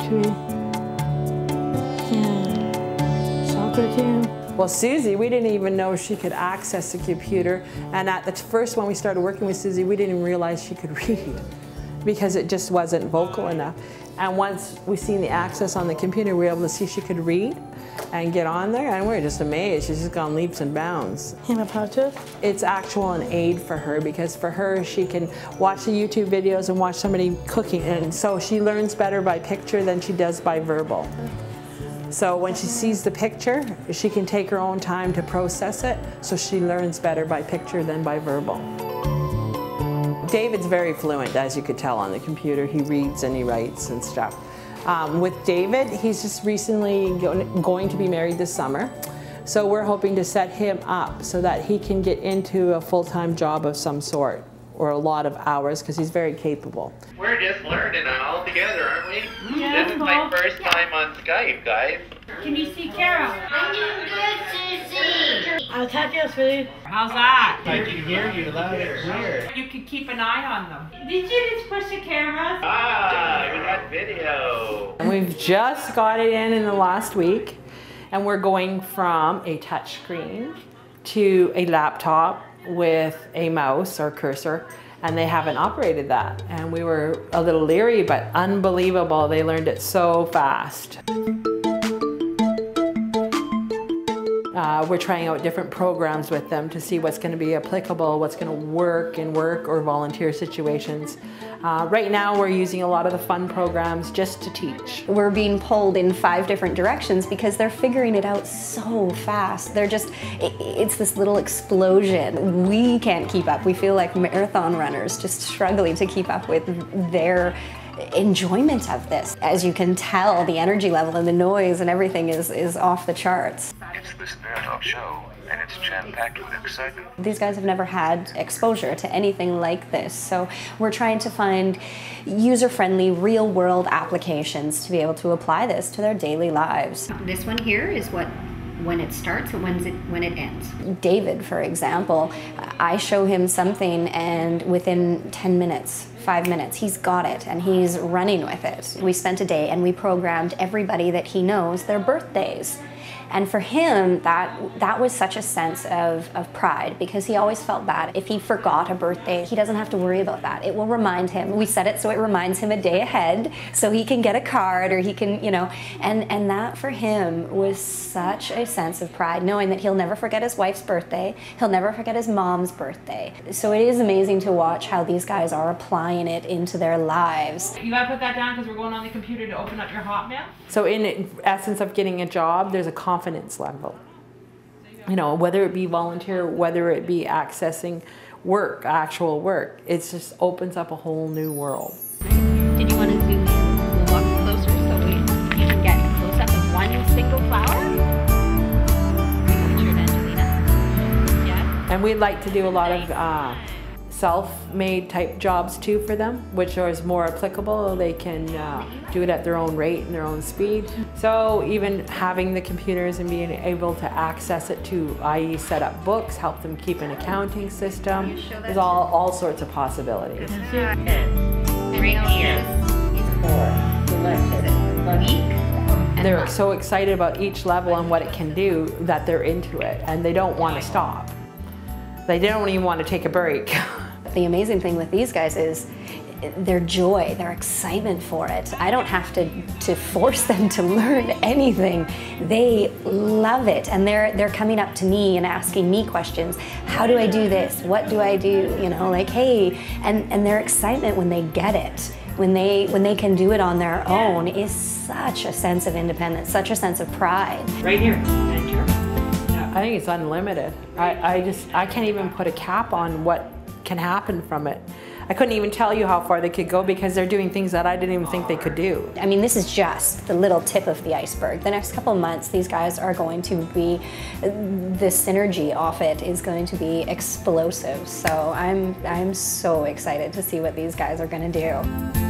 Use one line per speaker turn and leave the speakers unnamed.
actually. Yeah. Soccer team. Well, Susie, we didn't even know she could access the computer. And at the first, when we started working with Susie, we didn't even realize she could read because it just wasn't vocal enough. And once we seen the access on the computer, we were able to see she could read and get on there, and we're just amazed. She's just gone leaps and bounds. It's actual an aid for her, because for her, she can watch the YouTube videos and watch somebody cooking, and so she learns better by picture than she does by verbal. So when she sees the picture, she can take her own time to process it, so she learns better by picture than by verbal. David's very fluent, as you could tell on the computer. He reads and he writes and stuff. With David, he's just recently going to be married this summer. So we're hoping to set him up so that he can get into a full-time job of some sort, or a lot of hours, because he's very capable.
We're just learning all together, aren't we?
Yeah,
this is my first time on Skype, guys.
Can you see Carol?
I'm doing good, Susie.
I'll touch you, sweetie.
How's that?
I can hear you loud and clear.
You could keep an eye on them.
Did you just push the camera?
Ah, we got video.
And we've just got it in the last week, and we're going from a touch screen to a laptop with a mouse or cursor, and they haven't operated that. And we were a little leery, but unbelievable. They learned it so fast. We're trying out different programs with them to see what's going to be applicable, what's going to work in work or volunteer situations. Right now we're using a lot of the fun programs just to teach.
We're being pulled in 5 different directions because they're figuring it out so fast. They're just, it's this little explosion. We can't keep up. We feel like marathon runners just struggling to keep up with their enjoyment of this. As you can tell, the energy level and the noise and everything is off the charts.
It's the spirit of show, and it's jam-packed with excitement.
These guys have never had exposure to anything like this, so we're trying to find user-friendly, real-world applications to be able to apply this to their daily lives.
This one here is when it starts and when it ends.
David, for example, I show him something and within 10 minutes, 5 minutes, he's got it and he's running with it. We spent a day and we programmed everybody that he knows their birthdays. And for him, that was such a sense of pride, because he always felt bad if he forgot a birthday. He doesn't have to worry about that. It will remind him. We set it so it reminds him a day ahead, so he can get a card, or he can, you know, and that for him was such a sense of pride, knowing that he'll never forget his wife's birthday, he'll never forget his mom's birthday. So it is amazing to watch how these guys are applying it into their lives.
You gotta put that down because we're going on the computer to open up your Hotmail.
So in essence of getting a job, there's a confidence level. You know, whether it be volunteer, whether it be accessing work, actual work, it just opens up a whole new world.
Did you want to zoom in a lot closer so you can get a close-up of one single flower? Picture it, Angelina. Yeah.
And we'd like to do a lot of self-made type jobs too for them, which is more applicable. They can do it at their own rate and their own speed. So even having the computers and being able to access it to, i.e. set up books, help them keep an accounting system, there's all sorts of possibilities.
Right here is 4. The left is it week?
They're so excited about each level and what it can do that they're into it, and they don't want to stop. They don't even want to take a break.
The amazing thing with these guys is their joy, their excitement for it. I don't have to force them to learn anything. They love it, and they're coming up to me and asking me questions. How do I do this? What do I do? You know, like, hey, and their excitement when they get it, when they can do it on their own, is such a sense of independence, such a sense of pride.
Right here. Enter.
I think it's unlimited. I can't even put a cap on what can happen from it. I couldn't even tell you how far they could go because they're doing things that I didn't even think they could do.
I mean, this is just the little tip of the iceberg. The next couple of months, these guys are going to be, the synergy off it is going to be explosive. So I'm so excited to see what these guys are going to do.